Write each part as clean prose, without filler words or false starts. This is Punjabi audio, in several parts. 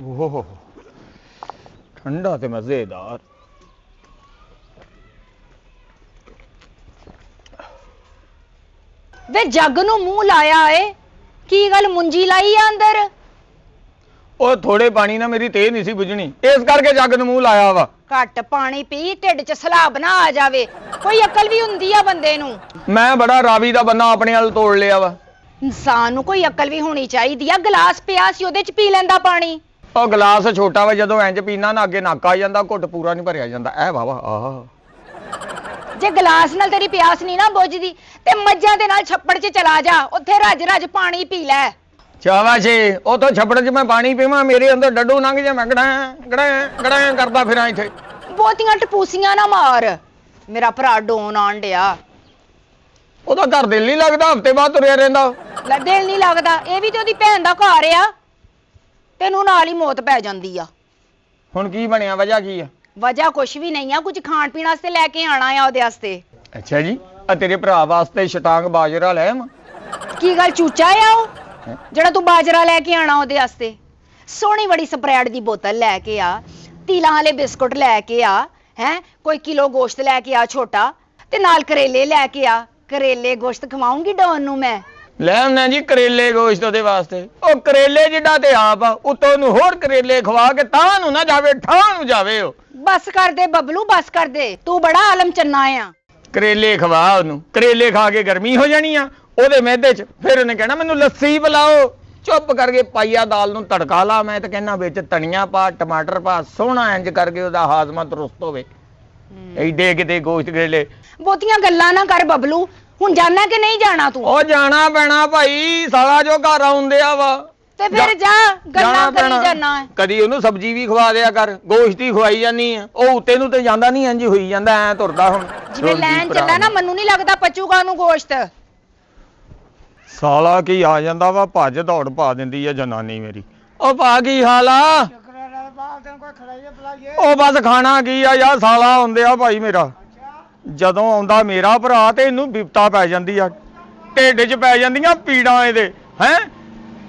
ओहो ठंडा ते मजेदार। वे जग नूं मूंह लाया है की गल मुंजी लाई है अंदर। ਉਹ ਥੋੜੇ ਪਾਣੀ ਨਾਲ ਮੇਰੀ ਤੇਹ ਨਹੀਂ ਸੀ ਬੁਝਣੀ, ਇਸ ਕਰਕੇ ਜੱਗ ਨੂੰ ਮੂੰਹ ਲਾਇਆ ਵਾ। ਘੱਟ ਪਾਣੀ ਪੀ ਢਿੱਡ 'ਚ ਸਲਾਬ ਨਾ ਆ ਜਾਵੇ, ਕੋਈ ਅਕਲ ਵੀ ਹੁੰਦੀ ਆ ਬੰਦੇ ਨੂੰ। ਮੈਂ ਬੜਾ ਰਾਵੀ ਦਾ ਬੰਦਾ ਆਪਣੇ ਵੱਲ ਤੋੜ ਲਿਆ ਵਾ। ਇਨਸਾਨ ਨੂੰ ਕੋਈ ਅਕਲ ਵੀ ਹੋਣੀ ਚਾਹੀਦੀ ਆ। ਗਲਾਸ ਪਿਆ ਸੀ ਉਹਦੇ 'ਚ ਪੀ ਲੈਂਦਾ ਪਾਣੀ। ਉਹ ਗਲਾਸ ਛੋਟਾ ਵਾ, ਜਦੋਂ ਇੰਜ ਪੀਣਾ ਨਾ ਅੱਗੇ ਨੱਕ ਆ ਜਾਂਦਾ, ਘੁੱਟ ਪੂਰਾ ਨਹੀਂ ਭਰਿਆ ਜਾਂਦਾ। ਐ ਵਾਵਾ ਆਹ ਜੇ ਗਲਾਸ ਨਾਲ ਤੇਰੀ ਪਿਆਸ ਨਹੀਂ ਨਾ ਬੁੱਝਦੀ ਤੇ ਮੱਝਾਂ ਦੇ ਨਾਲ ਛੱਪੜ 'ਚ ਚਲਾ ਜਾ, ਉੱਥੇ ਰੱਜ ਰੱਜ ਪਾਣੀ ਪੀ ਲੈ। ਸ਼ਾਬਾਸ਼, ਉਥੋਂ ਛੱਪੜ 'ਚ ਮੈਂ ਪਾਣੀ ਪੀਵਾਂ, ਮੇਰੇ ਅੰਦਰ ਡੱਡੂ ਲੰਘ ਜਾ, ਮੈਂ ਗੜਾ ਗੜਾ ਕਰਦਾ ਫਿਰਾਂ ਇੱਥੇ। ਬਹੁਤੀਆਂ ਟਪੂਸੀਆਂ ਨਾ ਮਾਰ, ਮੇਰਾ ਭਰਾ ਡੋਨ ਆਣ ਡਿਆ। ਉਹਦਾ ਘਰ ਦਿਲ ਨਹੀਂ ਲੱਗਦਾ, ਹਫਤੇ ਬਾਅਦ ਤੁਰਿਆ ਰਹਿੰਦਾ। ਲੈ ਦਿਲ ਨਹੀਂ ਲੱਗਦਾ, ਇਹ ਵੀ ਤੇ ਉਹਦੀ ਭੈਣ ਦਾ ਘਰ ਆ, ਤੈਨੂੰ ਨਾਲ ਹੀ ਮੌਤ ਪੈ ਜਾਂਦੀ ਆ। ਹੁਣ ਕੀ ਬਣਿਆ, ਵਜ੍ਹਾ ਕੀ ਆ? ਵਜ੍ਹਾ ਕੁਛ ਵੀ ਨਹੀਂ ਆ, ਕੁਝ ਖਾਣ ਪੀਣ ਵਾਸਤੇ ਲੈ ਕੇ ਆਣਾ ਆ ਉਹਦੇ ਵਾਸਤੇ। ਅੱਛਾ ਜੀ, ਆ ਤੇਰੇ ਭਰਾ ਵਾਸਤੇ ਸ਼ਟਾਂਗ ਬਾਜਰਾ ਲੈ ਆਵਾਂ? ਕੀ ਗੱਲ ਚੂਚਾ ਆ ਉਹ ਜਿਹੜਾ ਤੂੰ ਬਾਜਰਾ ਲੈ ਕੇ ਆਣਾ ਉਹਦੇ ਵਾਸਤੇ? ਸੋਹਣੀ ਬੜੀ ਸਪਰੈਡ ਦੀ ਬੋਤਲ ਲੈ ਕੇ ਆ, ਤਿਲਾਂ ਵਾਲੇ ਬਿਸਕੁਟ ਲੈ ਕੇ ਆ, ਹੈ ਕੋਈ ਕਿਲੋ ਗੋਸ਼ਤ ਲੈ ਕੇ ਆ ਛੋਟਾ, ਤੇ ਨਾਲ ਕਰੇਲੇ ਲੈ ਕੇ ਆ। ਕਰੇਲੇ ਗੋਸ਼ਤ ਖਵਾਉਂਗੀ ਡੋਨ ਨੂੰ ਮੈਂ। ਲੈ ਆਉਣਾ ਜੀ ਕਰੇਲੇ ਗੋਸ਼ਤ ਉਹਦੇ ਵਾਸਤੇ। ਉਹ ਕਰੇਲੇ ਜਿੱਡਾ ਤੇ ਆਪ ਆ, ਉਤੋਂ ਨੂੰ ਹੋਰ ਕਰੇਲੇ ਖਵਾ ਕੇ ਤਾਂ ਨੂੰ ਨਾ ਜਾਵੇ, ਠਾਂ ਨੂੰ ਜਾਵੇ। ਉਹ ਬਸ ਕਰ ਦੇ ਬਬਲੂ, ਬਸ ਕਰ ਦੇ, ਤੂੰ ਬੜਾ ਆਲਮ ਚੰਨਾ ਆ। ਕਰੇਲੇ ਖਵਾ ਉਹਨੂੰ, ਕਰੇਲੇ ਖਾ ਕੇ ਗਰਮੀ ਹੋ ਜਾਣੀ ਆ ਉਹਦੇ ਮਿਹਦੇ 'ਚ, ਫਿਰ ਉਹਨੇ ਕਹਿਣਾ ਮੈਨੂੰ ਲੱਸੀ ਪਿਲਾਓ। ਚੁੱਪ ਕਰਕੇ ਪਾਈਆ ਦਾਲ ਨੂੰ ਤੜਕਾ ਲਾ, ਮੈਂ ਤਾਂ ਕਹਿੰਦਾ ਵਿੱਚ ਧਨੀਆ ਪਾ, ਟਮਾਟਰ ਪਾ, ਸੋਹਣਾ ਇੰਜ ਕਰਕੇ ਉਹਦਾ ਹਾਜ਼ਮਾ ਦਰੁਸਤ ਹੋਵੇ। ਐਡੇ ਕਿਤੇ ਗੋਸ਼ਤ ਕਰੇਲੇ। ਬਹੁਤੀਆਂ ਗੱਲਾਂ ਨਾ ਕਰ ਬਬਲੂ, ਹੁਣ ਜਾਣਾ ਕਿ ਨਹੀਂ ਜਾਣਾ ਤੂੰ? ਉਹ ਜਾਣਾ ਪੈਣਾ ਭਾਈ, ਸਾਲਾ ਜੋ ਘਰ ਆਉਂਦੇ ਆ ਵਾ। ਤੇ ਫਿਰ ਜਾ, ਗੱਲਾਂ ਕਰੀ ਜਾਣਾ ਹੈ। ਕਦੀ ਉਹਨੂੰ ਸਬਜ਼ੀ ਵੀ ਖਵਾ ਦਿਆ ਕਰ, ਗੋਸ਼ਤ ਹੀ ਖਵਾਈ ਜਾਨੀ ਆ। ਉਹ ਉੱਤੇ ਨੂੰ ਤੇ ਜਾਂਦਾ ਨਹੀਂ, ਇੰਜ ਹੋਈ ਜਾਂਦਾ, ਐ ਤੁਰਦਾ। ਹੁਣ ਜਿਵੇਂ ਲੈਣ ਚੱਲਾ ਨਾ, ਮੈਨੂੰ ਨਹੀਂ ਲੱਗਦਾ ਪਚੂਗਾ ਉਹਨੂੰ ਗੋਸ਼ਤ। ਸਾਲਾ ਕੀ ਆ ਜਾਂਦਾ ਵਾ, ਭੱਜ ਦੌੜ ਪਾ ਦਿੰਦੀ ਆ ਜਨਾਨੀ ਮੇਰੀ। ਉਹ ਭਾ ਕੀ ਹਾਲ ਆ? ਉਹ ਬਸ ਖਾਣਾ ਕੀ ਆ ਯਾਰ, ਸਾਲਾ ਹੁੰਦੇ ਆ ਭਾਈ ਮੇਰਾ। ਜਦੋਂ ਆਉਂਦਾ ਮੇਰਾ ਭਰਾ ਤੇ ਇਹਨੂੰ ਬਿਪਤਾ ਪੈ ਜਾਂਦੀ ਆ, ਢਿੱਡ 'ਚ ਪੈ ਜਾਂਦੀਆਂ ਪੀੜਾਂ ਇਹਦੇ। ਹੈਂ,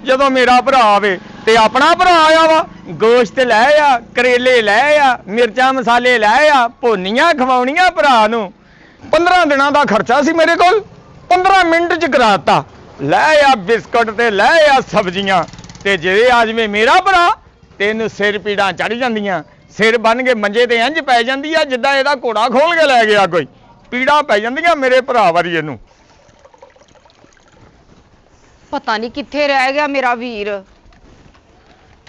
ਜਦੋਂ ਮੇਰਾ ਭਰਾ ਆਵੇ ਤੇ ਆਪਣਾ ਭਰਾ ਆਇਆ ਵਾ, ਗੋਸ਼ਤ ਲੈ ਆ, ਕਰੇਲੇ ਲੈ ਆ, ਮਿਰਚਾਂ ਮਸਾਲੇ ਲੈ ਆ, ਭੋਨੀਆਂ ਖਵਾਉਣੀਆਂ ਭਰਾ ਨੂੰ। 15 ਦਿਨਾਂ ਦਾ ਖਰਚਾ ਸੀ ਮੇਰੇ ਕੋਲ, 15 ਮਿੰਟ 'ਚ ਕਰਾਤਾ। ਲੈ ਆ ਬਿਸਕੁਟ ਤੇ ਲੈ ਆ ਸਬਜ਼ੀਆਂ, ਤੇ ਜੇ ਆ ਜਾਵੇ ਮੇਰਾ ਭਰਾ ਤੈਨੂੰ ਸਿਰ ਪੀੜਾਂ ਚੜ ਜਾਂਦੀਆਂ, ਸਿਰ ਬੰਨ ਕੇ ਮੰਜੇ ਤੇ ਇੰਜ ਪੈ ਜਾਂਦੀ ਆ ਜਿੱਦਾਂ ਇਹਦਾ ਘੋੜਾ ਖੋਲ ਕੇ ਲੈ ਗਿਆ ਕੋਈ। ਪੀੜਾਂ ਪੈ ਜਾਂਦੀਆਂ ਮੇਰੇ ਭਰਾ ਵਾਰੀ ਇਹਨੂੰ। ਪਤਾ ਨਹੀਂ ਕਿੱਥੇ ਰਹਿ ਗਿਆ ਮੇਰਾ ਵੀਰ।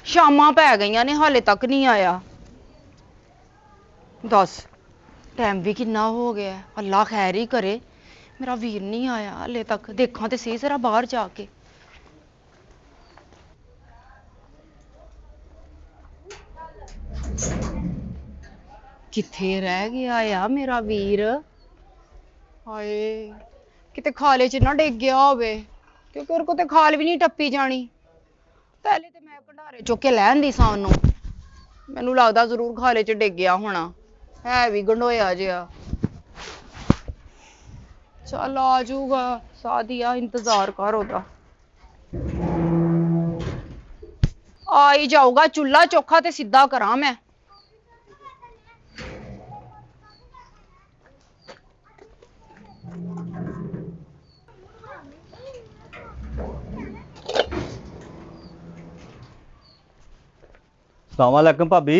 ਸ਼ਾਮਾਂ ਪੈ ਗਈਆਂ ਨੇ, ਹਾਲੇ ਤੱਕ ਨਹੀਂ ਆਇਆ। ਦੱਸ ਟਾਈਮ ਵੀ ਕਿੰਨਾ ਹੋ ਗਿਆ, ਅੱਲਾ ਖੈਰ ਹੀ ਕਰੇ। ਮੇਰਾ ਵੀਰ ਨਹੀਂ ਆਇਆ ਹਾਲੇ ਤੱਕ, ਦੇਖਾਂ ਤੇ ਸਹੀ ਜ਼ਰਾ ਬਾਹਰ ਜਾ ਕੇ। ਕਿੱਥੇ ਰਹਿ ਗਿਆ ਆ ਮੇਰਾ ਵੀਰ? ਹਾਏ ਕਿਤੇ ਖਾਲੇ 'ਚ ਨਾ ਡਿੱਗ ਗਿਆ ਹੋਵੇ, ਕਿਉਂਕਿ ਉਹਦੇ ਕੋਲ ਤੇ ਖਾਲ ਵੀ ਨਹੀਂ ਟੱਪੀ ਜਾਣੀ। ਪਹਿਲੇ ਤੇ ਮੈਂ ਭੰਡਾਰੇ ਚੁੱਕ ਕੇ ਲੈ ਆਂਦੀ ਸਾਂ ਉਹਨੂੰ, ਮੈਨੂੰ ਲੱਗਦਾ ਜ਼ਰੂਰ ਖਾਲੇ 'ਚ ਡਿੱਗ ਗਿਆ ਹੋਣਾ, ਹੈ ਵੀ ਗੰਡੋਇਆ ਜਿਹਾ। ਚੱਲ ਆ ਜਾਊਗਾ, ਸਾਦੀਆ ਇੰਤਜ਼ਾਰ ਕਰ ਉਹਦਾ, ਆ ਹੀ ਜਾਊਗਾ। ਚੁੱਲ੍ਹਾ ਚੋਖਾ ਤੇ ਸਿੱਧਾ ਕਰਾਂ ਮੈਂ। अस्सलाम वालेकुम भाभी।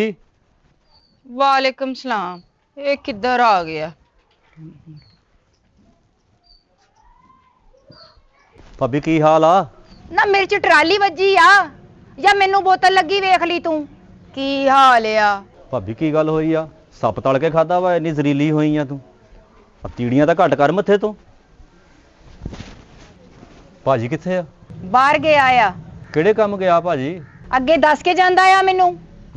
वालेकुम सलाम। ये किधर आ गया? भाभी की हाल आ? ना मेरे च ट्राली वजी आ या मैनू बोतल लगी, वेख ली तू की हाल आ? भाभी की गल होई आ? सप तल के खादा वा, इन्नी जरीली होई आ तू? तीड़ियां तां घट कर मत्थे तो। भाजी कित्थे आ? बाहर गया आ। किहड़े काम गया भाजी? अगे दस के जांदा आ मैनू।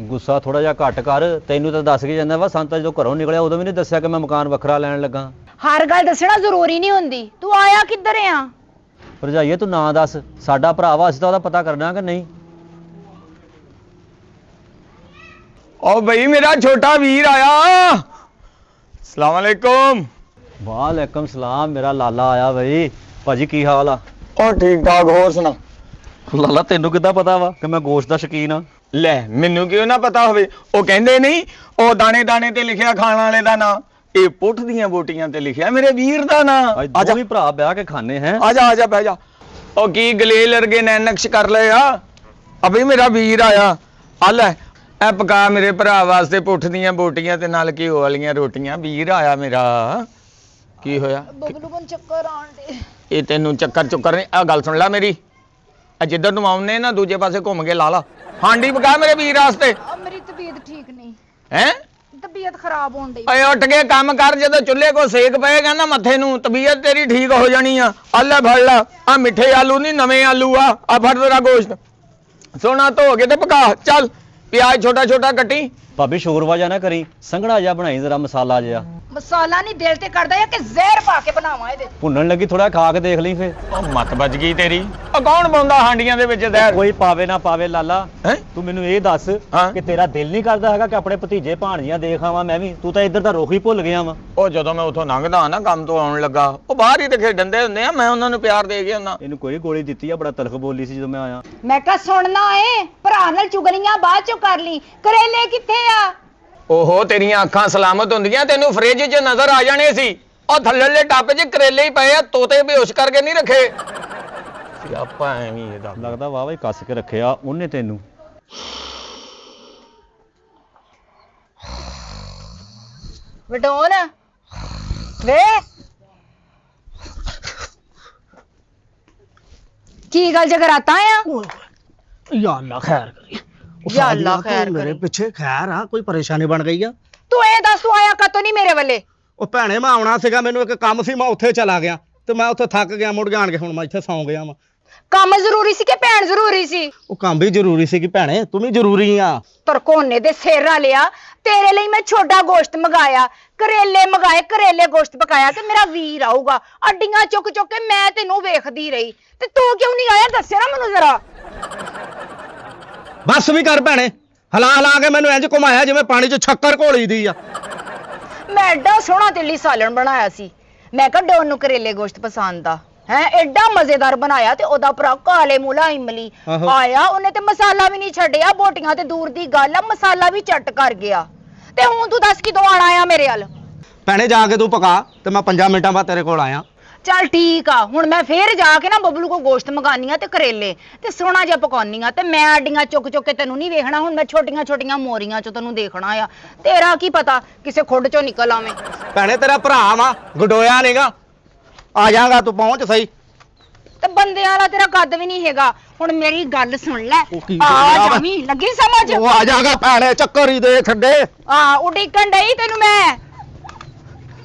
गुस्सा थोड़ा जिहा घट कर, तैनू तां दस के जांदा वा, ਸਾਨੂੰ ਤਾਂ ਜਦੋਂ ਘਰੋਂ ਨਿਕਲਿਆ ਉਦੋਂ ਵੀ ਨਹੀਂ ਦੱਸਿਆ ਕਿ ਮੈਂ ਮਕਾਨ ਵੱਖਰਾ ਲੈਣ ਲੱਗਾ। हर गल दसना जरूरी नहीं हुंदी। तू आया किधर आ? ਭਰਜਾਈਏ ਤੂੰ ਨਾ ਦੱਸ, ਸਾਡਾ ਭਰਾ ਵਾ, ਅਸੀਂ ਤਾਂ ਉਹਦਾ ਪਤਾ ਕਰਨਾ ਕਿ ਨਹੀਂ। ਉਹ ਬਈ ਮੇਰਾ ਛੋਟਾ ਵੀਰ ਆਇਆ। ਸਲਾਮ ਅਲੈਕੁਮ। ਵਾਲੇਕਮ ਸਲਾਮ, ਮੇਰਾ ਲਾਲਾ ਆਇਆ ਬਈ। ਭਾਜੀ ਕੀ ਹਾਲ ਆ? ਉਹ ਠੀਕ ਠਾਕ, ਹੋਰ ਸੁਣਾ? ਲਾਲਾ ਤੈਨੂੰ ਕਿੱਦਾਂ ਪਤਾ ਵਾ ਕਿ ਮੈਂ ਗੋਸ਼ਤ ਦਾ ਸ਼ੌਕੀਨ ਆ? ਲੈ ਮੈਨੂੰ ਕਿਉਂ ਨਾ ਪਤਾ ਹੋਵੇ। ਉਹ ਕਹਿੰਦੇ ਨਹੀਂ ਉਹ ਦਾਣੇ ਦਾਣੇ ਤੇ ਲਿਖਿਆ ਖਾਣ ਵਾਲੇ ਦਾ ਨਾਂ, ਇਹ ਪੁੱਠ ਦੀਆਂ ਬੋਟੀਆਂ ਤੇ ਲਿਖਿਆ ਮੇਰੇ ਵੀਰ ਦਾ ਨਾਂ। ਅੱਜ ਵੀ ਭਰਾ ਵਿਆਹ ਕੇ ਖਾਣੇ ਹੈ। ਆ ਜਾ ਬਹਿ ਜਾ। ਉਹ ਕੀ ਗਲੇਲ ਵਰਗੇ ਨੈਨਕਸ਼ ਕਰ ਲਏ ਆ। ਅਬੇ ਮੇਰਾ ਵੀਰ ਆਇਆ, ਆ ਲੈ ਇਹ ਪਕਾ ਮੇਰੇ ਭਰਾ ਵਾਸਤੇ ਪੁੱਠ ਦੀਆਂ ਬੋਟੀਆਂ ਤੇ ਨਾਲ ਘਿਓ ਵਾਲੀਆਂ ਰੋਟੀਆਂ। ਵੀਰ ਆਇਆ ਮੇਰਾ। ਕੀ ਹੋਇਆ? ਬਬਲੂ ਨੂੰ ਚੱਕਰ ਆਉਣ ਦੇ। ਇਹ ਤੈਨੂੰ ਚੱਕਰ ਚੁੱਕਰ ਨਹੀਂ। ਆ ਗੱਲ ਸੁਣ ਲੈ ਮੇਰੀ, ਆ ਜਿੱਧਰ ਨੂੰ ਆਉਨੇ ਨਾ ਦੂਜੇ ਪਾਸੇ ਘੁੰਮ ਕੇ ਲਾ ਲਾ। ਹਾਂਡੀ ਪਕਾ ਮੇਰੇ ਵੀਰ ਵਾਸਤੇ। ਮੇਰੀ ਤਬੀਅਤ ਠੀਕ ਨਹੀਂ, ਹੈ ਤਬੀਅਤ ਖਰਾਬ ਹੋਣ ਡਈ। ਓਏ ਉੱਠ ਕੇ ਕੰਮ ਕਰ, ਜਦੋਂ ਚੁੱਲ੍ਹੇ ਕੋ ਸੇਕ ਪਏਗਾ ਨਾ ਮੱਥੇ ਨੂੰ ਤਬੀਅਤ ਤੇਰੀ ਠੀਕ ਹੋ ਜਾਣੀ ਆ। ਆ ਲੈ ਫੜ ਲੈ, ਆ ਮਿੱਠੇ ਆਲੂ ਨਹੀਂ ਨਵੇਂ ਆਲੂ ਆ ਫੜ ਤੇਰਾ ਗੋਸ਼ਤ ਸੋਨਾ ਧੋ ਕੇ ਤੇ ਪਕਾ। ਚੱਲ ਪਿਆਜ਼ ਛੋਟਾ ਛੋਟਾ ਕੱਟੀ। ਭਾਬੀ ਸ਼ੋਰਵਾ ਜਾ ਨਾ ਕਰੀ, ਸੰਘਣਾ ਜਿਹਾ ਬਣਾਈ ਜ਼ਰਾ ਮਸਾਲਾ ਜਿਹਾ। ਮਸਾਲਾ ਨਹੀਂ ਦਿਲ ਤੇ ਕਰਦਾ ਆ ਕਿ ਜ਼ਹਿਰ ਪਾ ਕੇ ਬਣਾਵਾਂ ਇਹਦੇ। ਭੁੰਨਣ ਲੱਗੀ ਥੋੜਾ ਖਾ ਕੇ ਦੇਖ ਲਈ ਫੇ। ਉਹ ਮੱਤ ਵੱਜ ਗਈ ਤੇਰੀ। ਉਹ ਕੌਣ ਪਾਉਂਦਾ ਹਾਂਡੀਆਂ ਦੇ ਵਿੱਚ ਜ਼ਹਿਰ? ਕੋਈ ਪਾਵੇ ਨਾ ਪਾਵੇ ਲਾਲਾ, ਹੈਂ? ਤੂੰ ਮੈਨੂੰ ਇਹ ਦੱਸ ਹਾਂ? ਕਿ ਤੇਰਾ ਦਿਲ ਨਹੀਂ ਕਰਦਾ ਹੈਗਾ ਕਿ ਆਪਣੇ ਭਤੀਜੇ ਭਾਣਜੀਆਂ ਦੇਖ ਆਵਾਂ ਮੈਂ ਵੀ? ਤੂੰ ਤਾਂ ਇੱਧਰ ਦਾ ਰੁੱਖ ਹੀ ਭੁੱਲ ਗਿਆ ਵਾ। ਉਹ ਜਦੋਂ ਮੈਂ ਉਥੋਂ ਲੰਘਦਾ ਨਾ ਕੰਮ ਤੋਂ ਆਉਣ ਲੱਗਾ, ਉਹ ਬਾਹਰ ਹੀ ਤੇ ਖੇਡਣ ਦੇ ਹੁੰਦੇ ਆ, ਮੈਂ ਉਹਨਾਂ ਨੂੰ ਪਿਆਰ ਦੇ ਗਿਆ ਉਹਨਾਂ। ਇਹਨੂੰ ਕੋਈ ਗੋਲੀ ਦਿੱਤੀ ਆ, ਬੜਾ ਤਲਖ ਬੋਲੀ ਸੀ ਜਦੋਂ ਮੈਂ ਆਇਆ। ਮੈਂ ਕਿਹਾ ਸੁਣਨਾ ਏ, ਭਰਾ ਨਾਲ ਚੁਗਲੀਆਂ ਬਾਅਦ ਚੋਂ ਕਰ ਲਈ। ਕਰੇਲੇ ਕਿੱਥੇ ਆ? ਓਹੋ ਤੇਰੀਆਂ ਅੱਖਾਂ ਸਲਾਮਤ ਹੁੰਦੀਆਂ, ਤੈਨੂੰ ਫ੍ਰਿਜ 'ਚ ਨਜ਼ਰ ਆ ਜਾਣੇ ਸੀ। ਉਹ ਥੱਲੇਲੇ ਟੱਪ 'ਚ ਕਰੇਲੇ ਹੀ ਪਏ ਆ, ਤੋਤੇ ਬੇਹੋਸ਼ ਕਰਕੇ ਨਹੀਂ ਰੱਖੇ। ਸਿਆਪਾ ਐਵੇਂ ਇਹਦਾ। ਲੱਗਦਾ ਵਾਹ ਵਾਹ ਕੱਸ ਕੇ ਰੱਖਿਆ ਉਹਨੇ ਤੈਨੂੰ। ਵਡੋਨ ਵੇ ਕੀ ਗੱਲ ਜਗਰਾਤਾ ਆ? या अल्लाह खैर करी। या अल्लाह खैर मेरे करी। ਪਿੱਛੇ ਖੈਰ ਆ, ਕੋਈ ਪਰੇਸ਼ਾਨੀ ਬਣ ਗਈ ਆ? ਤੂੰ ਇਹ ਦੱਸ ਤੂੰ ਆਇਆ ਕਦੋਂ ਨਹੀਂ ਮੇਰੇ ਵੱਲੇ? ਉਹ ਭੈਣੇ ਮੈਂ ਆਉਣਾ ਸੀਗਾ, ਮੈਨੂੰ ਇੱਕ ਕੰਮ ਸੀ, ਮੈਂ ਉੱਥੇ ਚਲਾ ਗਿਆ ਤੇ ਮੈਂ ਉੱਥੇ ਥੱਕ ਗਿਆ, ਮੁੜ ਜਾਣ ਕੇ ਹੁਣ ਮੈਂ ਇੱਥੇ ਸੌਂ ਗਿਆ ਵਾਂ। ਕੰਮ ਜ਼ਰੂਰੀ ਸੀ ਕਿ ਭੈਣ ਜ਼ਰੂਰੀ ਸੀ? ਉਹ ਕੰਮ ਵੀ ਜ਼ਰੂਰੀ ਸੀ ਕਿ ਭੈਣੇ ਤੂੰ ਵੀ ਜ਼ਰੂਰੀ ਆ। ਤਰਕੋਨੇ ਦੇ ਸਿਰ ਆ ਲਿਆ ਤੇਰੇ ਲਈ। ਮੈਂ ਛੋਟਾ ਗੋਸ਼ਤ ਮੰਗਾਇਆ, ਕਰੇਲੇ ਮੰਗਾਏ, ਕਰੇਲੇ ਗੋਸ਼ਤ ਪਕਾਇਆ ਤੇ ਮੇਰਾ ਵੀਰ ਆਊਗਾ। ਅੱਡੀਆਂ ਚੁੱਕ ਚੁੱਕ ਕੇ ਮੈਂ ਤੈਨੂੰ ਵੇਖਦੀ ਰਹੀ ਤੇ ਤੂੰ ਕਿਉਂ ਨਹੀਂ ਆਇਆ? ਦੱਸਿਆ ਨਾ ਮੈਨੂੰ ਜ਼ਰਾ। ਬਸ ਵੀ ਕਰ ਭੈਣੇ, ਹਲਾ ਹਲਾ ਕੇ ਮੈਨੂੰ ਇੰਜ ਘੁਮਾਇਆ ਜਿਵੇਂ ਪਾਣੀ 'ਚ ਸ਼ੱਕਰ ਘੋਲੀ ਦੀ ਆ। ਮੈਂ ਐਡਾ ਸੋਹਣਾ ਤਿੱਲੀ ਸਾਲਣ ਬਣਾਇਆ ਸੀ। ਮੈਂ ਕਿਹਾ ਡੋਨ ਨੂੰ ਕਰੇਲੇ ਗੋਸ਼ਤ ਪਸੰਦ ਆ ਹੈ, ਐਡਾ ਮਜ਼ੇਦਾਰ ਬਣਾਇਆ ਤੇ ਉਹਦਾ ਭਰਾ ਕਾਲੇ ਮੂਲਾ ਇਮਲੀ ਆਹੋ। ਆਇਆ, ਉਹਨੇ ਤੇ ਮਸਾਲਾ ਵੀ ਨਹੀਂ ਛੱਡਿਆ। ਬੋਟੀਆਂ ਤੇ ਦੂਰ ਦੀ ਗੱਲ ਆ, ਮਸਾਲਾ ਵੀ ਚੱਟ ਕਰ ਗਿਆ। ਤੇ ਹੁਣ ਤੂੰ ਦੱਸ ਕਿਦੋਂ ਆਣਾ ਆ ਮੇਰੇ ਵੱਲ? ਭੈਣੇ ਜਾ ਕੇ ਤੂੰ ਪਕਾ ਤੇ ਮੈਂ 5 ਮਿੰਟਾਂ ਬਾਅਦ ਤੇਰੇ ਕੋਲ ਆਇਆ। ਚੱਲ ਠੀਕ ਆ, ਹੁਣ ਮੈਂ ਫੇਰ ਜਾ ਕੇ ਨਾ ਬਬਲੂ ਕੋ ਗੋਸ਼ਤ ਮੰਗਾਨੀ ਆ ਤੇ ਕਰੇਲੇ ਤੇ ਸੋਹਣਾ ਜਿਹਾ ਪਕਾਉਣੀ ਆ। ਤੇ ਮੈਂ ਆਡੀਆਂ ਚੁੱਕ ਚੁੱਕ ਕੇ ਤੈਨੂੰ ਨਹੀਂ ਵੇਖਣਾ, ਹੁਣ ਮੈਂ ਛੋਟੀਆਂ ਛੋਟੀਆਂ ਮੋਰੀਆਂ ਚੋਂ ਤੈਨੂੰ ਦੇਖਣਾ ਆ। ਤੇਰਾ ਕੀ ਪਤਾ ਕਿਸੇ ਖੁੱਡ ਚੋਂ ਨਿਕਲ ਆਵੇਂ। ਭੈਣੇ ਤੇਰਾ ਭਰਾ ਵਾ, ਗਡੋਇਆ ਨਹੀਂਗਾ। ਆ ਜਾਗਾ ਤੂੰ, ਪਹੁੰਚ ਸਹੀ। ਤੇ ਬੰਦਿਆਂ ਵਾਲਾ ਤੇਰਾ ਕੱਦ ਵੀ ਨਹੀਂ ਹੈਗਾ। ਹੁਣ ਮੇਰੀ ਗੱਲ ਸੁਣ ਲੈ, ਉਹ ਕੀ ਆ ਬੋਲਿਆ ਵਾ? ਜਾਵੀਂ, ਲੱਗੀ ਸਮਝ? ਉਹ ਆ ਜਾਗਾ ਭੈਣੇ, ਚੱਕਰ ਹੀ ਦੇ ਛੱਡੇ। ਆ ਉਡੀਕਣ ਡਈ ਤੈਨੂੰ ਮੈਂ।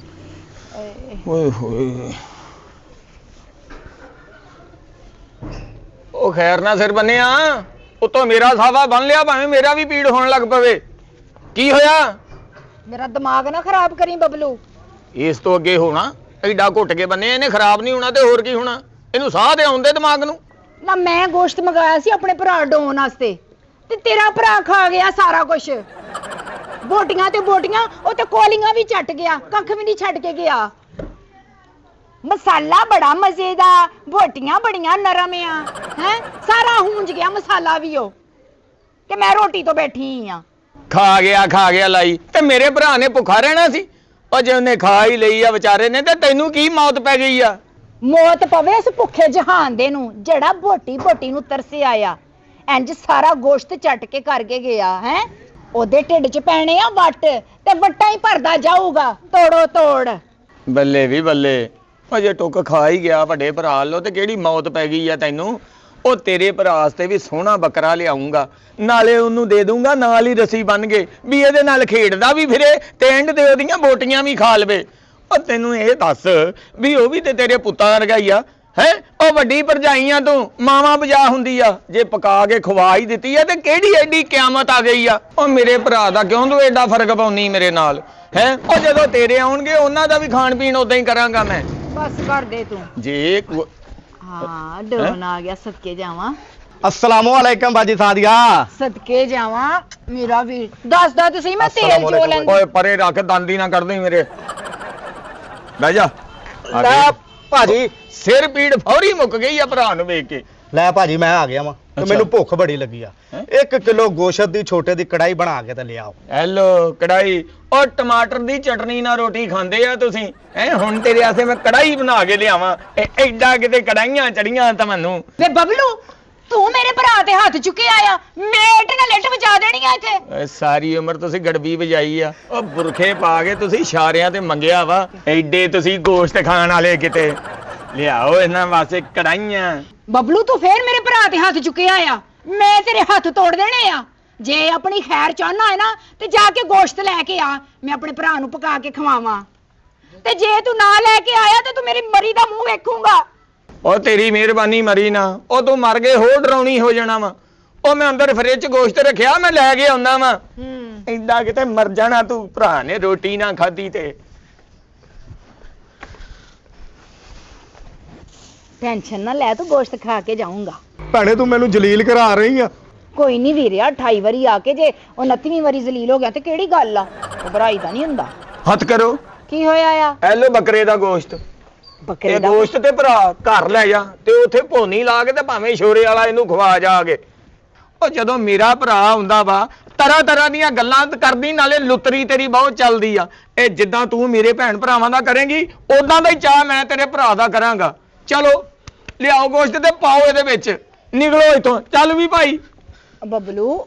ਓਏ ਹੋਏ, ਉਹ ਖੈਰ ਨਾ ਸਿਰ ਬੰਨਿਆ, ਉਤੋਂ ਮੇਰਾ ਸਾਵਾ ਬੰਨ ਲਿਆ, ਭਾਵੇਂ ਮੇਰਾ ਵੀ ਪੀੜ ਹੋਣ ਲੱਗ ਪਵੇ। ਕੀ ਹੋਇਆ? ਮੇਰਾ ਦਿਮਾਗ ਨਾ ਖਰਾਬ ਕਰੀ ਬਬਲੂ। ਇਸ ਤੋਂ ਅੱਗੇ ਹੋਣਾ ਐਡਾ ਘੁੱਟ ਕੇ ਬੰਨਿਆ, ਇਹਨੇ ਖਰਾਬ ਨਹੀਂ ਹੋਣਾ ਤੇ ਹੋਰ ਕੀ ਹੋਣਾ? ਇਹਨੂੰ ਸਾਹ ਦੇ ਆਉਂਦੇ ਦਿਮਾਗ ਨੂੰ। ਨਾ ਮੈਂ ਗੋਸ਼ਤ ਮੰਗਾਇਆ ਸੀ ਆਪਣੇ ਭਰਾ ਡੋਨ ਵਾਸਤੇ ਤੇ ਤੇਰਾ ਭਰਾ ਖਾ ਗਿਆ ਸਾਰਾ ਕੁਝ। ਬੋਟੀਆਂ ਤੇ ਬੋਟੀਆਂ, ਉਹ ਤੇ ਕੋਲੀਆਂ ਵੀ ਚੱਟ ਗਿਆ, ਕੱਖ ਵੀ ਨਹੀਂ ਛੱਡ ਕੇ ਗਿਆ। ਮਸਾਲਾ ਬੜਾ ਮਜ਼ੇ ਦਾ, ਬੋਟੀਆਂ ਬੜੀਆਂ ਨਰਮ ਆ ਹੈ, ਸਾਰਾ ਹੂੰਜ ਗਿਆ ਮਸਾਲਾ ਵੀ ਉਹ। ਤੇ ਮੈਂ ਰੋਟੀ ਤੋਂ ਬੈਠੀ ਆ। ਖਾ ਗਿਆ ਲਾਈ ਤੇ ਮੇਰੇ ਭਰਾ ਨੇ ਭੁੱਖਾ ਰਹਿਣਾ ਸੀ? ਉਹ ਜੇ ਉਹਨੇ ਖਾ ਹੀ ਲਈ ਆ ਵਿਚਾਰੇ ਨੇ, ਤੇ ਤੈਨੂੰ ਕੀ ਮੌਤ ਪੈ ਗਈ ਆ? ਮੌਤ ਪਵੇ ਇਸ ਭੁੱਖੇ ਜਹਾਨ ਦੇ ਨੂੰ ਜਿਹੜਾ ਬੋਟੀ ਨੂੰ ਤਰਸਿਆ ਆ। ਇੰਜ ਸਾਰਾ ਗੋਸ਼ਤ ਚੱਟ ਕੇ ਕਰਕੇ ਗਿਆ ਹੈ। ਉਹਦੇ ਢਿੱਡ 'ਚ ਪੈਣੇ ਆ ਵੱਟ ਤੇ ਵੱਟਾਂ ਹੀ ਭਰਦਾ ਜਾਊਗਾ ਤੋੜੋ ਤੋੜ। ਬੱਲੇ ਵੀ ਬੱਲੇ, ਅਜੇ ਟੁੱਕ ਖਾ ਹੀ ਗਿਆ ਵੱਡੇ ਭਰਾ ਲੋ ਤੇ ਕਿਹੜੀ ਮੌਤ ਪੈ ਗਈ ਆ ਤੈਨੂੰ? ਉਹ ਤੇਰੇ ਭਰਾ ਵਾਸਤੇ ਵੀ ਸੋਹਣਾ ਬੱਕਰਾ ਲਿਆਉਂਗਾ, ਨਾਲੇ ਉਹਨੂੰ ਦੇ ਦੂੰਗਾ ਨਾਲ ਹੀ ਰੱਸੀ ਬੰਨ ਕੇ ਵੀ ਇਹਦੇ ਨਾਲ ਖੇਡਦਾ ਵੀ ਫਿਰੇ ਤੇ ਐਂਡ ਤੇ ਉਹਦੀਆਂ ਬੋਟੀਆਂ ਵੀ ਖਾ ਲਵੇ। ਉਹ ਤੈਨੂੰ ਇਹ ਦੱਸ ਵੀ ਉਹ ਵੀ ਤੇ ਤੇਰੇ ਪੁੱਤਾਂ ਵਰਗਾ ਹੀ ਆ ਹੈ। ਉਹ ਵੱਡੀ ਭਰਜਾਈਆਂ ਤੂੰ ਮਾਵਾ ਬਜਾ ਹੁੰਦੀ ਆ, ਜੇ ਪਕਾ ਕੇ ਖਵਾ ਹੀ ਦਿੱਤੀ ਆ ਤੇ ਕਿਹੜੀ ਐਡੀ ਕਿਆਮਤ ਆ ਗਈ ਆ? ਉਹ ਮੇਰੇ ਭਰਾ ਦਾ ਕਿਉਂ ਤੂੰ ਐਡਾ ਫਰਕ ਪਾਉਣੀ ਮੇਰੇ ਨਾਲ ਹੈ? ਉਹ ਜਦੋਂ ਤੇਰੇ ਆਉਣਗੇ ਉਹਨਾਂ ਦਾ ਵੀ ਖਾਣ ਪੀਣ ਉਦਾਂ ਹੀ ਕਰਾਂਗਾ ਮੈਂ। ਬਸ ਕਰ ਦੇ ਤੂੰ। ਜੇ ਹਾਂ ਡੋਨ ਆ ਗਿਆ, ਸਦਕੇ ਜਾਵਾਂ। अस्सलामु अलैकुम बाजी सादिया। ਸਦਕੇ ਜਾਵਾਂ ਮੇਰਾ ਵੀਰ। ਦੱਸਦਾ ਤੁਸੀਂ ਮੈਂ ਤੇਲ ਚੋ ਲੈਂਦੀ। ਓਏ ਪਰੇ ਰੱਖ, ਦੰਦੀ ਨਾ ਕਰ ਦੇ ਮੇਰੇ। ਬਹਿ ਜਾ। ਲੈ ਭਾਜੀ, ਸਿਰ ਪੀੜ ਫੌਰੀ ਮੁੱਕ ਗਈ ਆ ਭਰਾ ਨੂੰ ਵੇਖ ਕੇ। ਲੈ ਭਾਜੀ ਮੈਂ ਆ ਗਿਆ ਵਾਂ ਤੇ ਅੱਛਾ। ਮੈਨੂੰ ਭੁੱਖ ਬੜੀ ਲੱਗੀ ਆ 1 ਕਿਲੋ ਗੋਸ਼ਤ ਦੀ ਛੋਟੇ ਦੀ ਕੜਾਈ ਬਣਾ ਕੇ ਤੇ ਲਿਆਓ। ਹੈਲੋ ਕੜਾਈ, ਉਹ ਟਮਾਟਰ ਦੀ ਚਟਨੀ ਨਾਲ ਰੋਟੀ ਖਾਂਦੇ ਆ ਤੁਸੀਂ ਹੁਣ ਤੇਰੇ ਆਸੇ ਮੈਂ ਕੜਾਈ ਬਣਾ ਕੇ ਲਿਆਵਾਂ ਐਡਾ ਕਿਤੇ ਕੜਾਈਆਂ ਚੜੀਆਂ ਤੁਹਾਨੂੰ। ਵੇ ਬਬਲੂ ਤੂੰ ਮੇਰੇ ਭਰਾ ਤੇ ਹੱਥ ਚੁੱਕਿਆ ਆ, ਮੈਂ ਇੱਟ ਨਾਲ ਇੱਟ ਵਜਾ ਦੇਣੀ ਆ ਇੱਥੇ। ਸਾਰੀ ਉਮਰ ਤੁਸੀਂ ਗੜਬੀ ਵਜਾਈ ਆ, ਉਹ ਬੁਰਖੇ ਪਾ ਕੇ ਤੁਸੀਂ ਇਸ਼ਾਰਿਆਂ ਤੇ ਮੰਗਿਆ ਵਾ, ਐਡੇ ਤੁਸੀਂ ਗੋਸ਼ਤ ਖਾਣ ਵਾਲੇ ਕਿਤੇ। ਲਿਆਓ ਇਹਨਾਂ ਵਾਸਤੇ ਕੜਾਈਆਂ। ਬਬਲੂ ਤੂੰ ਫੇਰ ਮੇਰੇ ਭਰਾ ਤੇ ਹੱਥ ਚੁੱਕਿਆ ਆ, ਮੈਂ ਤੇਰੇ ਹੱਥ ਤੋੜ ਦੇਣੇ ਆ। ਜੇ ਆਪਣੀ ਖੈਰ ਚਾਹਨਾ ਹੈ ਨਾ ਤੇ ਜਾ ਕੇ ਗੋਸ਼ਤ ਲੈ ਕੇ ਆ, ਮੈਂ ਆਪਣੇ ਭਰਾ ਨੂੰ ਪਕਾ ਕੇ ਖਵਾਵਾਂ। ਤੇ ਜੇ ਤੂੰ ਨਾ ਲੈ ਕੇ ਆਇਆ ਤੇ ਤੂੰ ਮੇਰੀ ਮਰੀ ਦਾ ਮੂੰਹ ਵੇਖੂੰਗਾ। ਉਹ ਤੇਰੀ ਮਿਹਰਬਾਨੀ ਮਰੀ ਨਾ, ਉਹ ਤੂੰ ਮਰ ਗਏ ਹੋਰ ਡਰਾਉਣੀ ਹੋ ਜਾਣਾ ਵਾ। ਉਹ ਮੈਂ ਅੰਦਰ ਫਰਿੱਜ 'ਚ ਗੋਸ਼ਤ ਰੱਖਿਆ, ਮੈਂ ਲੈ ਕੇ ਆਉਣਾ ਵਾ। ਏਦਾਂ ਕਿਤੇ ਮਰ ਜਾਣਾ ਤੂੰ, ਭਰਾ ਨੇ ਰੋਟੀ ਨਾ ਖਾਧੀ ਤੇ। ਟੈਨਸ਼ਨ ਨਾ ਲੈ, ਤੂੰ ਗੋਸ਼ਤ ਖਾ ਕੇ ਜਾਊਂਗਾ। ਭੈਣੇ ਤੂੰ ਮੈਨੂੰ ਜਲੀਲ ਕਰਾ ਰਹੀ ਆ। ਕੋਈ ਨਹੀਂ ਵੀਰਿਆ, 28 ਵਾਰੀ ਆ ਕੇ ਜੇ 29ਵੀਂ ਵਾਰੀ ਜ਼ਲੀਲ ਹੋ ਗਿਆ ਤੇ ਕਿਹੜੀ ਗੱਲ ਆ, ਘਬਰਾਈ ਤਾਂ ਨਹੀਂ ਹੁੰਦਾ। ਹੱਥ ਕਰੋ। ਕੀ ਹੋਇਆ ਆ? ਐ ਲੋ ਬੱਕਰੇ ਦਾ ਗੋਸ਼ਤ। ਬੱਕਰੇ ਇਹ ਦਾ ਗੋਸ਼ਤ ਤੇ ਭਰਾ ਘਰ ਲੈ ਜਾ ਤੇ ਉੱਥੇ ਭੋਨੀ ਲਾ ਕੇ ਤੇ ਭਾਵੇਂ ਸ਼ੋਰੇ ਵਾਲਾ ਇਹਨੂੰ ਖਵਾ ਜਾ ਕੇ। ਉਹ ਜਦੋਂ ਮੇਰਾ ਭਰਾ ਹੁੰਦਾ ਵਾ ਤਰ੍ਹਾਂ ਤਰ੍ਹਾਂ ਦੀਆਂ ਗੱਲਾਂ ਕਰਦੀ, ਨਾਲੇ ਲੁੱਤਰੀ ਤੇਰੀ ਬਹੁਤ ਚੱਲਦੀ ਆ। ਇਹ ਜਿੱਦਾਂ ਤੂੰ ਮੇਰੇ ਭੈਣ ਭਰਾਵਾਂ ਦਾ ਕਰੇਂਗੀ ਉਦਾਂ ਦਾ ਹੀ ਚਾਹ ਮੈਂ ਤੇਰੇ ਭਰਾ ਦਾ ਕਰਾਂਗਾ। ਚਲੋ ਲਿਆਓ ਗੋਸ਼ਤ ਤੇ ਪਾਓ ਇਹਦੇ ਵਿੱਚ, ਨਿਕਲੋ ਇੱਥੋਂ। ਚੱਲ ਵੀ ਭਾਈ, ਬਬਲੂ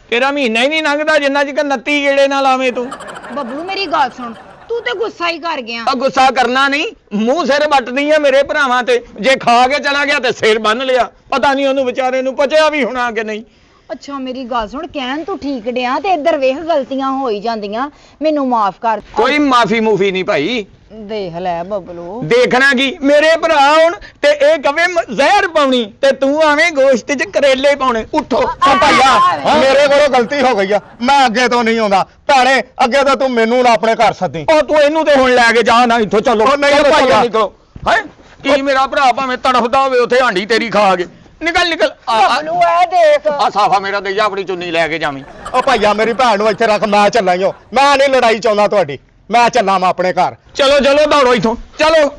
ਤੇਰਾ ਮਹੀਨਾ ਹੀ ਨਹੀਂ ਲੰਘਦਾ ਜਿੰਨਾ ਚਿਰ 29 ਗੇੜੇ ਨਾਲ ਆਵੇਂ ਤੂੰ। ਬਬਲੂ ਮੇਰੀ ਗੱਲ ਸੁਣ, ਤੂੰ ਤੇ ਗੁੱਸਾ ਹੀ ਕਰ ਗਿਆ। ਆ ਗੁੱਸਾ ਕਰਨਾ ਨਹੀਂ, ਮੂੰਹ ਸਿਰ ਵੱਟਦੀ ਆ ਮੇਰੇ ਭਰਾਵਾਂ ਤੇ। ਜੇ ਖਾ ਕੇ ਚਲਾ ਗਿਆ ਤੇ ਸਿਰ ਬੰਨ ਲਿਆ, ਪਤਾ ਨਹੀਂ ਉਹਨੂੰ ਵਿਚਾਰੇ ਨੂੰ ਪਚਿਆ ਵੀ ਹੋਣਾ ਕਿ ਨਹੀਂ। ਅੱਛਾ ਮੇਰੀ ਗੱਲ ਸੁਣ, ਕਹਿਣ ਤੂੰ ਠੀਕ ਡਿਆ ਤੇ ਇੱਧਰ ਵੇਖ ਗਲਤੀਆਂ ਹੋ ਹੀ ਜਾਂਦੀਆਂ, ਮੈਨੂੰ ਮਾਫ ਕਰ। ਕੋਈ ਮਾਫੀ ਮੂਫੀ ਨਹੀਂ ਭਾਈ। ਦੇਖ ਲੈ ਬਬਲੂ, ਦੇਖਣਾ ਕੀ, ਮੇਰੇ ਭਰਾ ਹੁਣ ਤੇ ਇਹ ਕਵੇ ਜ਼ਹਿਰ ਪਾਉਣੀ ਤੇ ਤੂੰ ਆਵੇਂ ਗੋਸ਼ਤ 'ਚ ਕਰੇਲੇ ਪਾਉਣੇ। ਉੱਠੋ ਭਾਈਆ ਮੇਰੇ ਕੋਲੋਂ ਗਲਤੀ ਹੋ ਗਈ ਆ, ਮੈਂ ਅੱਗੇ ਤੋਂ ਨਹੀਂ ਆਉਂਦਾ। ਭੈਣੇ ਅੱਗੇ ਤੋਂ ਤੂੰ ਮੈਨੂੰ ਨਾ ਆਪਣੇ ਘਰ ਸੱਦੀ। ਉਹ ਤੂੰ ਇਹਨੂੰ ਤੇ ਹੁਣ ਲੈ ਕੇ ਜਾ ਨਾ ਇੱਥੋਂ। ਚਲੋ ਉਹ ਨਹੀਂ ਚਲੋ, ਭਾਈਆ। ਨਿਕਲੋ। ਹੈ ਕੀ ਮੇਰਾ ਭਰਾ ਭਾਵੇਂ ਤੜਫਦਾ ਹੋਵੇ ਉੱਥੇ ਹਾਂਡੀ ਤੇਰੀ ਖਾ ਕੇ। ਨਿਕਲ ਨਿਕਲ। ਬਬਲੂ ਇਹ ਦੇਖ। ਆ ਸਾਫਾ ਮੇਰਾ ਦੇ ਜਾ, ਆਪਣੀ ਚੁੰਨੀ ਲੈ ਕੇ ਜਾਵੀਂ। ਉਹ ਭਾਈਆ ਮੇਰੀ ਭੈਣ ਨੂੰ ਇੱਥੇ ਰੱਖ, ਮੈਂ ਚੱਲਾਂ ਈ ਓ। ਮੈਂ ਨਹੀਂ ਲੜਾਈ ਚਾਹੁੰਦਾ ਤੁਹਾਡੀ, ਮੈਂ ਚੱਲਾਂ ਮੈਂ ਆਪਣੇ ਘਰ। ਚਲੋ ਚਲੋ ਦੌੜੋ ਇੱਥੋਂ, ਚਲੋ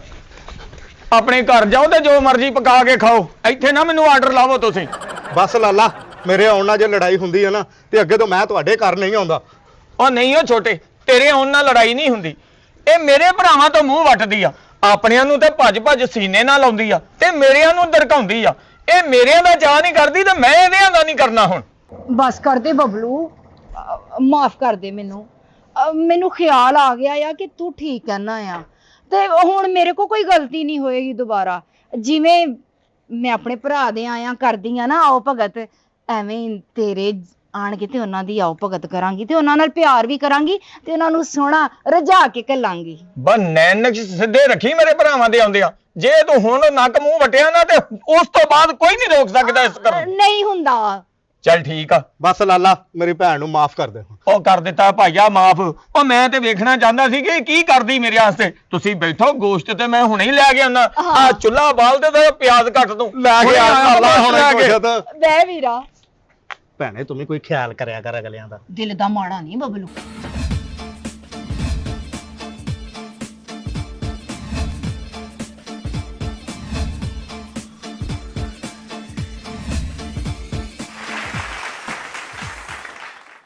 ਆਪਣੇ ਘਰ ਜਾਓ ਤੇ ਜੋ ਮਰਜ਼ੀ ਪਕਾ ਕੇ ਖਾਓ। ਇੱਥੇ ਨਾ ਮੈਨੂੰ ਆਰਡਰ ਲਾਵੋ ਤੁਸੀਂ। ਬਸ ਲਾਲਾ, ਮੇਰੇ ਆਉਣ ਨਾਲ ਜੇ ਲੜਾਈ ਹੁੰਦੀ ਹੈ ਨਾ ਤੇ ਅੱਗੇ ਤੋਂ ਮੈਂ ਤੁਹਾਡੇ ਘਰ ਨਹੀਂ ਆਉਂਦਾ। ਉਹ ਨਹੀਂ ਉਹ ਛੋਟੇ, ਤੇਰੇ ਆਉਣ ਨਾਲ ਲੜਾਈ ਨਹੀਂ ਹੁੰਦੀ। ਇਹ ਮੇਰੇ ਭਰਾਵਾਂ ਤੋਂ ਮੂੰਹ ਵੱਟਦੀ ਆ, ਆਪਣਿਆਂ ਨੂੰ ਤੇ ਭੱਜ ਭੱਜ ਸੀਨੇ ਨਾਲ ਲਾਉਂਦੀ ਆ ਤੇ ਮੇਰਿਆਂ ਨੂੰ ਦਰਕਾਉਂਦੀ ਆ। ਇਹ ਮੇਰਿਆਂ ਦਾ ਚਾਹ ਨਹੀਂ ਕਰਦੀ ਤੇ ਮੈਂ ਇਹਦਿਆਂ ਦਾ ਨਹੀਂ ਕਰਨਾ ਹੁਣ। ਬਸ ਕਰ ਦੇ ਬਬਲੂ, ਮਾਫ ਕਰ ਦੇ ਮੈਨੂੰ। ਮੈਨੂੰ ਖਿਆਲ ਆ ਗਿਆ ਆ ਕਿ ਤੂੰ ਠੀਕ ਕਹਿਣਾ ਆ ਤੇ ਹੁਣ ਮੇਰੇ ਕੋ ਕੋਈ ਗਲਤੀ ਨਹੀਂ ਹੋਏਗੀ ਦੁਬਾਰਾ। ਜਿਵੇਂ ਮੈਂ ਆਪਣੇ ਭਰਾ ਦੇ ਆਇਆ ਕਰਦੀ ਆ ਨਾ ਆਓ ਭਗਤ, ਐਵੇਂ ਹੀ ਤੇਰੇ ਆਣ ਕੇ ਤੇ ਉਹਨਾਂ ਦੀ ਆਓ ਭਗਤ ਕਰਾਂਗੀ ਤੇ ਉਹਨਾਂ ਨਾਲ ਪਿਆਰ ਵੀ ਕਰਾਂਗੀ ਤੇ ਉਹਨਾਂ ਨੂੰ ਸੋਹਣਾ ਰਜਾ ਕੇ ਘੱਲਾਂਗੀ। ਬਸ ਨੈਣ ਸਿੱਧੇ ਰੱਖੀ ਮੇਰੇ ਭਰਾਵਾਂ ਦੇ ਆਉਂਦੇ ਆ। ਜੇ ਤੂੰ ਹੁਣ ਨੱਕ ਮੂੰਹ ਵਟਿਆ ਨਾ ਤੇ ਉਸ ਤੋਂ ਬਾਅਦ ਕੋਈ ਨਹੀਂ ਰੋਕ ਸਕਦਾ ਇਸ ਕਰਨ। ਨਹੀਂ ਹੁੰਦਾ। ਚੱਲ ਠੀਕ ਆ, ਬਸ ਲਾਲਾ ਮੇਰੀ ਭੈਣ ਨੂੰ ਮਾਫ ਕਰ ਦੇ। ਉਹ ਕਰ ਦਿੱਤਾ ਭਾਈਆ ਮਾਫ। ਉਹ ਮੈਂ ਤੇ ਵੇਖਣਾ ਚਾਹੁੰਦਾ ਸੀ ਕਿ ਇਹ ਕੀ ਕਰਦੀ ਮੇਰੇ ਵਾਸਤੇ। ਤੁਸੀਂ ਬੈਠੋ, ਗੋਸ਼ਤ ਤੇ ਮੈਂ ਹੁਣੇ ਹੀ ਲੈ ਕੇ ਆਉਣਾ। ਆ ਚੁੱਲ੍ਹਾ ਬਾਲ ਦੇ ਤੇ ਪਿਆਜ਼ ਕੱਟ ਦੂੰ। ਲੈ ਕੇ ਆ ਲਾਲਾ ਹੁਣ ਲੈ ਕੇ। ਗੋਸ਼ਤ। ਬੈ ਵੀਰਾ, ਭੈਣੇ ਤੂੰ ਵੀ ਕੋਈ ਖਿਆਲ ਕਰਿਆ ਕਰ ਅਗਲਿਆਂ ਦਾ। ਦਿਲ ਦਾ ਮਾੜਾ ਨਹੀਂ ਬਬਲੂ।